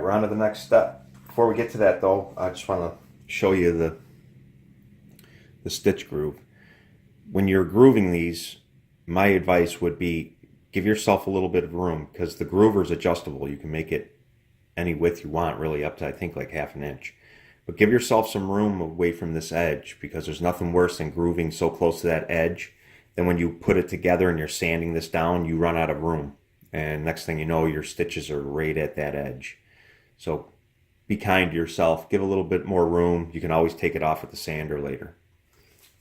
we're on to the next step. Before we get to that though, I just want to show you the stitch groove. When you're grooving these, my advice would be give yourself a little bit of room, because the groover is adjustable. You can make it any width you want, really up to I think like 1/2 inch. But give yourself some room away from this edge, because there's nothing worse than grooving so close to that edge. Then when you put it together and you're sanding this down, you run out of room. And next thing you know, your stitches are right at that edge. So be kind to yourself. Give a little bit more room. You can always take it off with the sander later.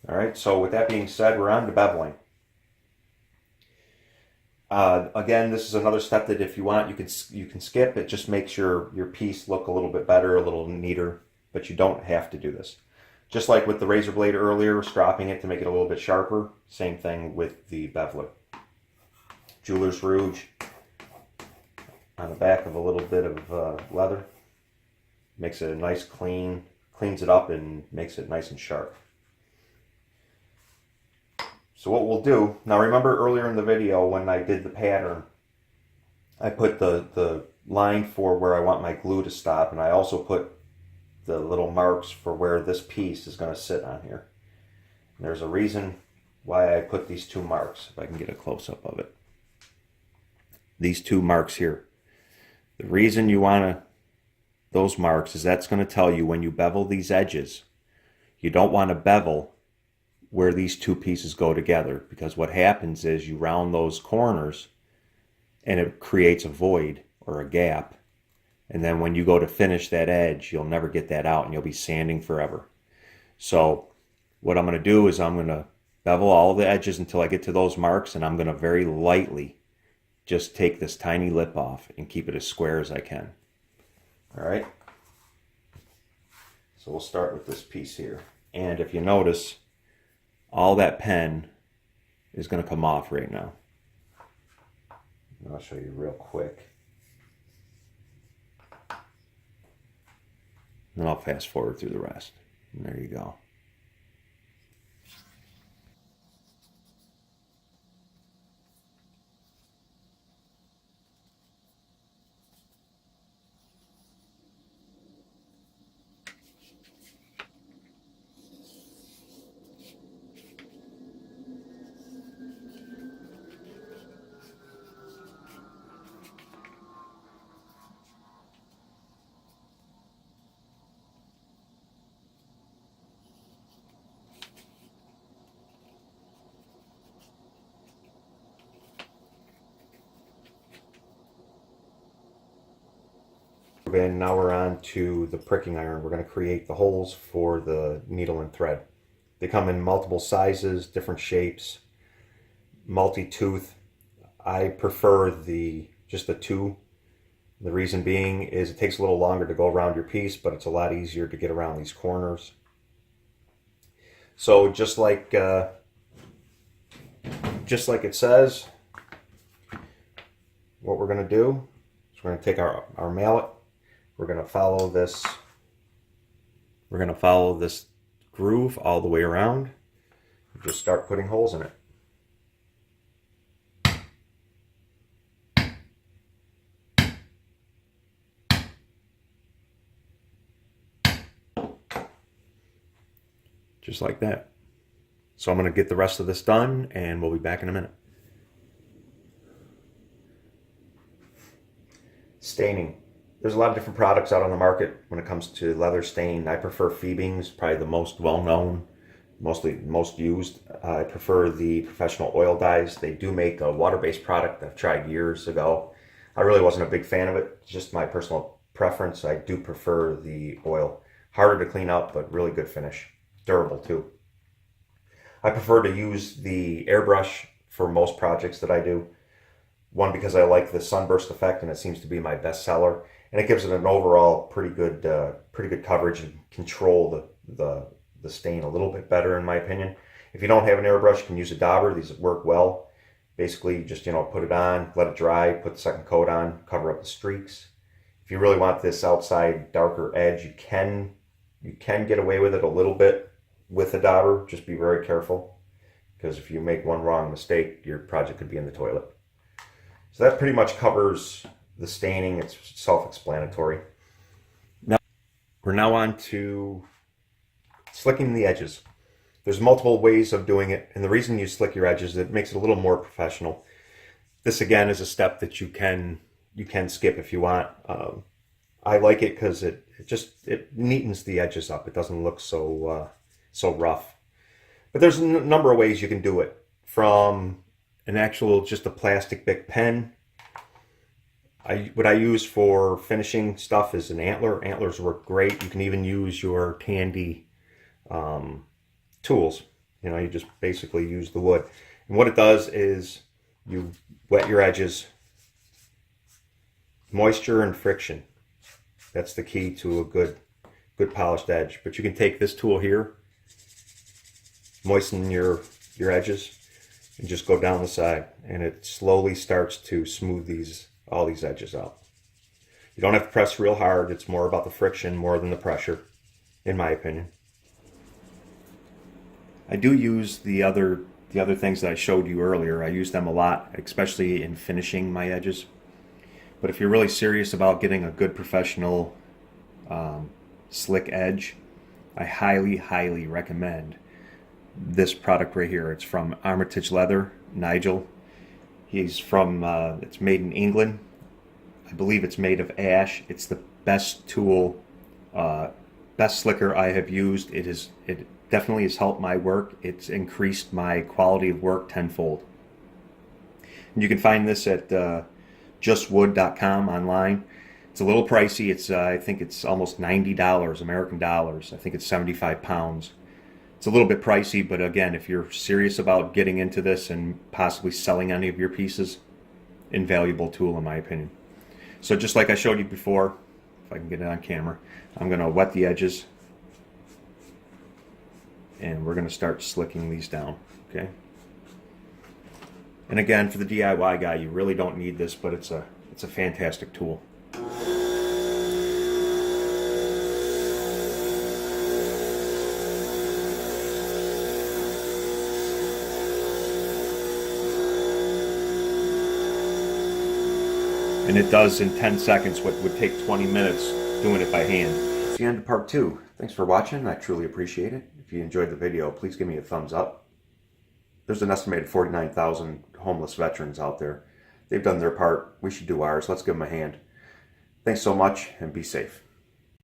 All right, so with that being said, we're on to beveling. Again, this is another step that if you want, you can skip. It just makes your piece look a little bit better, a little neater, but you don't have to do this. Just like with the razor blade earlier, stropping it to make it a little bit sharper, same thing with the beveler. Jeweler's Rouge on the back of a little bit of leather. Makes it a nice clean, cleans it up and makes it nice and sharp. So what we'll do, now remember earlier in the video when I did the pattern, I put the line for where I want my glue to stop, and I also put the little marks for where this piece is going to sit on here. And there's a reason why I put these 2 marks, if I can get a close-up of it. These 2 marks here. The reason you want those marks is that's going to tell you when you bevel these edges, you don't want to bevel where these 2 pieces go together, because what happens is you round those corners and it creates a void or a gap, and then when you go to finish that edge, you'll never get that out and you'll be sanding forever. So what I'm going to do is I'm going to bevel all the edges until I get to those marks, and I'm going to very lightly just take this tiny lip off and keep it as square as I can. All right, so we'll start with this piece here, and if you notice, all that pen is going to come off right now. And I'll show you real quick. And I'll fast forward through the rest. And there you go. And now we're on to the pricking iron. We're going to create the holes for the needle and thread. They come in multiple sizes, different shapes, multi-tooth. I prefer just the 2. The reason being is it takes a little longer to go around your piece, but it's a lot easier to get around these corners. So just like it says, what we're going to do is we're going to take our mallet. We're going to follow this. We're going to follow this groove all the way around. Just start putting holes in it. Just like that. So I'm going to get the rest of this done, and we'll be back in a minute. Staining. There's a lot of different products out on the market when it comes to leather stain. I prefer Phoebing's, probably the most well-known, most used. I prefer the professional oil dyes. They do make a water-based product I've tried years ago. I really wasn't a big fan of it, just my personal preference. I do prefer the oil. Harder to clean up, but really good finish. Durable too. I prefer to use the airbrush for most projects that I do. One, because I like the sunburst effect, and it seems to be my best seller. And it gives it an overall pretty good coverage and control the stain a little bit better, in my opinion. If you don't have an airbrush, you can use a dauber. These work well. Basically, just put it on, let it dry, put the second coat on, cover up the streaks. If you really want this outside darker edge, you can get away with it a little bit with a dauber. Just be very careful, because if you make one wrong mistake, your project could be in the toilet. So that pretty much covers the staining. It's self-explanatory. We're now on to slicking the edges. There's multiple ways of doing it, and the reason you slick your edges is it makes it a little more professional. This again is a step that you can skip if you want. I like it because it neatens the edges up. It doesn't look so rough. But there's a number of ways you can do it. From an actual just a plastic Bic pen. What I use for finishing stuff is an antler. Antlers work great. You can even use your Tandy tools. You know, you just basically use the wood. And what it does is you wet your edges. Moisture and friction. That's the key to a good polished edge. But you can take this tool here, moisten your edges, and just go down the side, and it slowly starts to smooth all these edges out. You don't have to press real hard. It's more about the friction more than the pressure, in my opinion. I do use the other things that I showed you earlier. I use them a lot, especially in finishing my edges. But if you're really serious about getting a good professional slick edge, I highly recommend this product right here. It's from Armitage Leather, Nigel. He's from, it's made in England. I believe it's made of ash. It's the best tool, best slicker I have used. It definitely has helped my work. It's increased my quality of work tenfold. And you can find this at justwood.com online. It's a little pricey. It's I think it's almost $90 American dollars. I think it's 75 pounds. It's a little bit pricey, but again, if you're serious about getting into this and possibly selling any of your pieces, invaluable tool in my opinion. So just like I showed you before, if I can get it on camera, I'm going to wet the edges and we're going to start slicking these down, okay? And again, for the DIY guy, you really don't need this, but it's a fantastic tool. And it does in 10 seconds what would take 20 minutes doing it by hand. That's the end of part 2. Thanks for watching. I truly appreciate it. If you enjoyed the video, please give me a thumbs up. There's an estimated 49,000 homeless veterans out there. They've done their part. We should do ours. Let's give them a hand. Thanks so much and be safe.